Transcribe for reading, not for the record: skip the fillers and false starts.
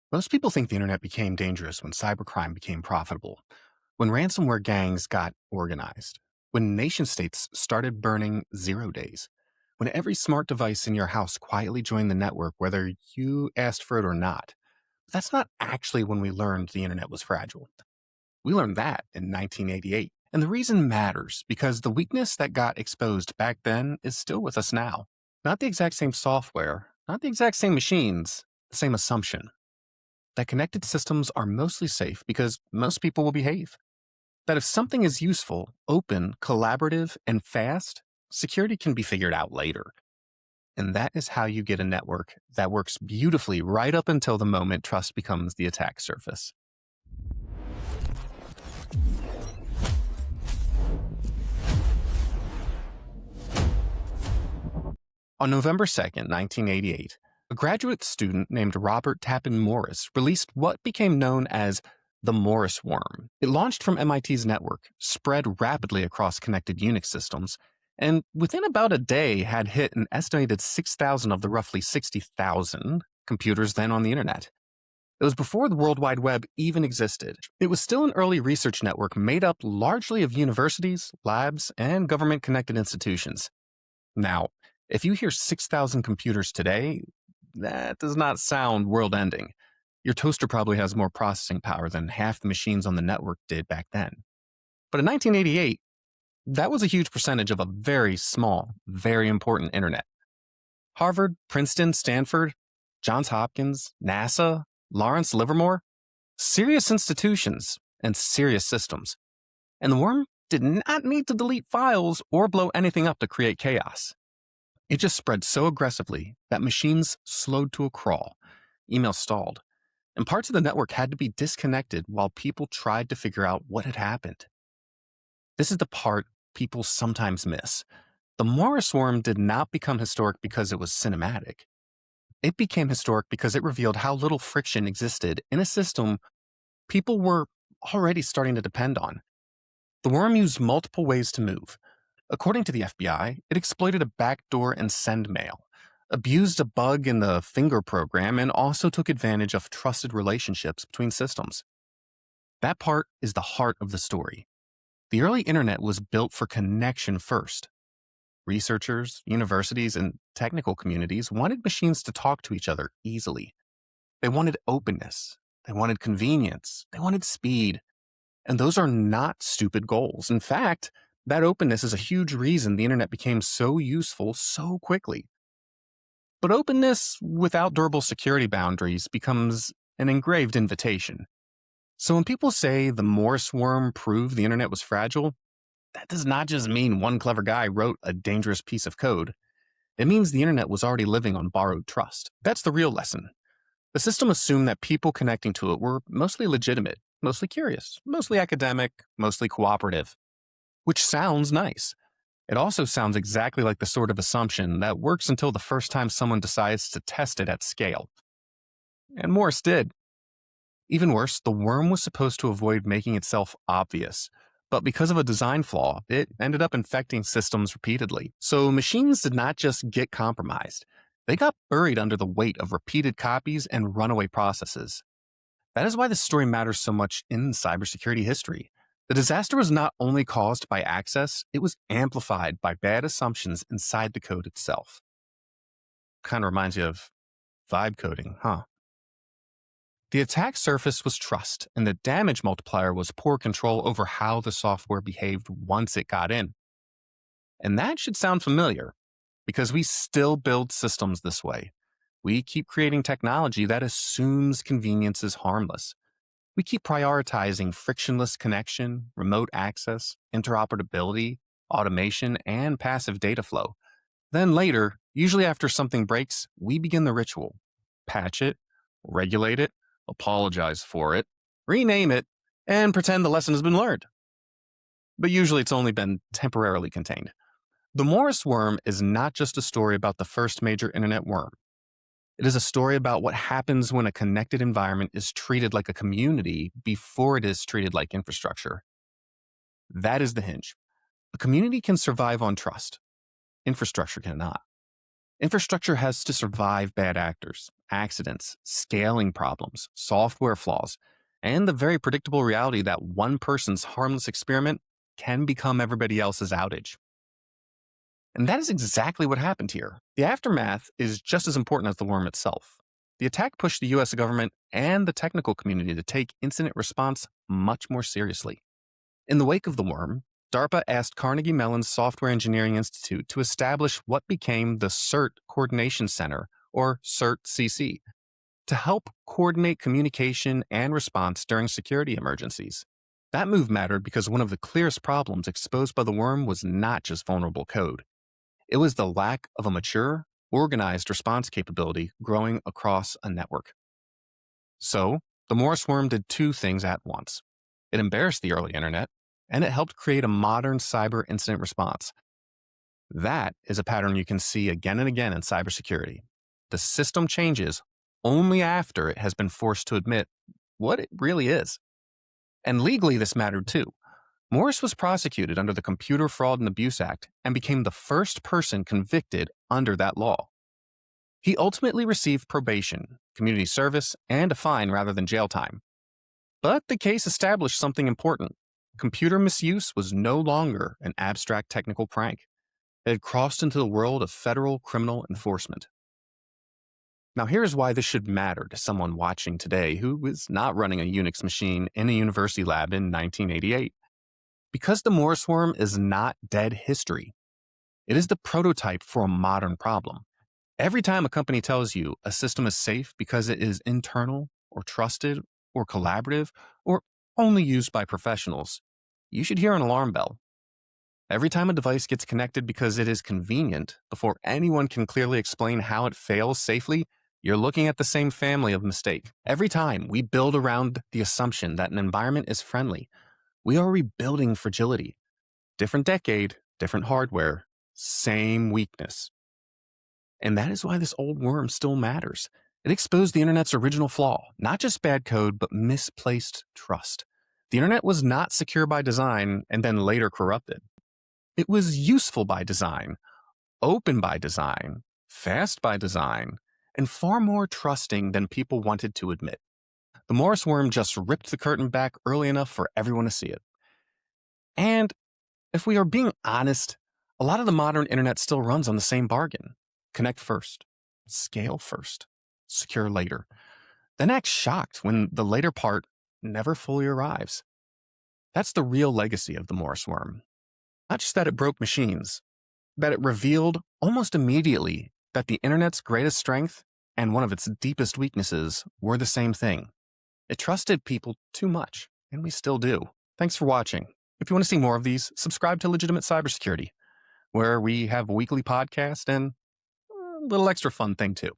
Most people think the internet became dangerous when cybercrime became profitable, when ransomware gangs got organized, when nation states started burning 0 days, when every smart device in your house quietly joined the network whether you asked for it or not. But that's not actually when we learned the internet was fragile. We learned that in 1988. And the reason matters because the weakness that got exposed back then is still with us now. Not the exact same software, not the exact same machines, the same assumption that connected systems are mostly safe because most people will behave. That if something is useful, open, collaborative, and fast, security can be figured out later. And that is how you get a network that works beautifully right up until the moment trust becomes the attack surface. On November 2nd, 1988, a graduate student named Robert Tappan Morris released what became known as the Morris worm. It launched from MIT's network, spread rapidly across connected Unix systems, and within about a day had hit an estimated 6,000 of the roughly 60,000 computers then on the internet. It was before the World Wide Web even existed. It was still an early research network made up largely of universities, labs, and government-connected institutions. Now, if you hear 6,000 computers today, that does not sound world ending. Your toaster probably has more processing power than half the machines on the network did back then. But in 1988, that was a huge percentage of a very small, very important internet. Harvard, Princeton, Stanford, Johns Hopkins, NASA, Lawrence Livermore, serious institutions and serious systems. And the worm did not need to delete files or blow anything up to create chaos. It just spread so aggressively that machines slowed to a crawl, email stalled, and parts of the network had to be disconnected while people tried to figure out what had happened. This is the part people sometimes miss. The Morris worm did not become historic because it was cinematic. It became historic because it revealed how little friction existed in a system people were already starting to depend on. The worm used multiple ways to move. According to the FBI, it exploited a backdoor and send mail, abused a bug in the finger program, and also took advantage of trusted relationships between systems. That part is the heart of the story. The early internet was built for connection first. Researchers, universities, and technical communities wanted machines to talk to each other easily. They wanted openness. They wanted convenience. They wanted speed. And those are not stupid goals. In fact, that openness is a huge reason the internet became so useful so quickly. But openness without durable security boundaries becomes an engraved invitation. So when people say the Morris worm proved the internet was fragile, that does not just mean one clever guy wrote a dangerous piece of code. It means the internet was already living on borrowed trust. That's the real lesson. The system assumed that people connecting to it were mostly legitimate, mostly curious, mostly academic, mostly cooperative. Which sounds nice. It also sounds exactly like the sort of assumption that works until the first time someone decides to test it at scale. And Morris did. Even worse, the worm was supposed to avoid making itself obvious, but because of a design flaw, it ended up infecting systems repeatedly. So machines did not just get compromised, they got buried under the weight of repeated copies and runaway processes. That is why this story matters so much in cybersecurity history. The disaster was not only caused by access, it was amplified by bad assumptions inside the code itself. Kind of reminds you of vibe coding, huh? The attack surface was trust, and the damage multiplier was poor control over how the software behaved once it got in. And that should sound familiar, because we still build systems this way. We keep creating technology that assumes convenience is harmless. We keep prioritizing frictionless connection, remote access, interoperability, automation, and passive data flow. Then later, usually after something breaks, we begin the ritual. Patch it, regulate it, apologize for it, rename it, and pretend the lesson has been learned. But usually it's only been temporarily contained. The Morris worm is not just a story about the first major internet worm. It is a story about what happens when a connected environment is treated like a community before it is treated like infrastructure. That is the hinge. A community can survive on trust. Infrastructure cannot. Infrastructure has to survive bad actors, accidents, scaling problems, software flaws, and the very predictable reality that one person's harmless experiment can become everybody else's outage. And that is exactly what happened here. The aftermath is just as important as the worm itself. The attack pushed the US government and the technical community to take incident response much more seriously. In the wake of the worm, DARPA asked Carnegie Mellon's Software Engineering Institute to establish what became the CERT Coordination Center, or CERT-CC, to help coordinate communication and response during security emergencies. That move mattered because one of the clearest problems exposed by the worm was not just vulnerable code. It was the lack of a mature, organized response capability growing across a network. So, the Morris worm did two things at once. It embarrassed the early internet, and it helped create a modern cyber incident response. That is a pattern you can see again and again in cybersecurity. The system changes only after it has been forced to admit what it really is. And legally, this mattered too. Morris was prosecuted under the Computer Fraud and Abuse Act and became the first person convicted under that law. He ultimately received probation, community service, and a fine rather than jail time. But the case established something important. Computer misuse was no longer an abstract technical prank. It had crossed into the world of federal criminal enforcement. Now, here's why this should matter to someone watching today who is not running a Unix machine in a university lab in 1988. Because the Morris worm is not dead history. It is the prototype for a modern problem. Every time a company tells you a system is safe because it is internal or trusted or collaborative or only used by professionals, you should hear an alarm bell. Every time a device gets connected because it is convenient before anyone can clearly explain how it fails safely, you're looking at the same family of mistake. Every time we build around the assumption that an environment is friendly, we are rebuilding fragility. Different decade, different hardware, same weakness. And that is why this old worm still matters. It exposed the internet's original flaw, not just bad code, but misplaced trust. The internet was not secure by design and then later corrupted. It was useful by design, open by design, fast by design, and far more trusting than people wanted to admit. The Morris worm just ripped the curtain back early enough for everyone to see it. And if we are being honest, a lot of the modern internet still runs on the same bargain. Connect first, scale first, secure later. Then act shocked when the later part never fully arrives. That's the real legacy of the Morris worm. Not just that it broke machines, that it revealed almost immediately that the internet's greatest strength and one of its deepest weaknesses were the same thing. It trusted people too much, and we still do. Thanks for watching. If you want to see more of these, subscribe to Legitimate Cybersecurity, where we have a weekly podcast and a little extra fun thing too.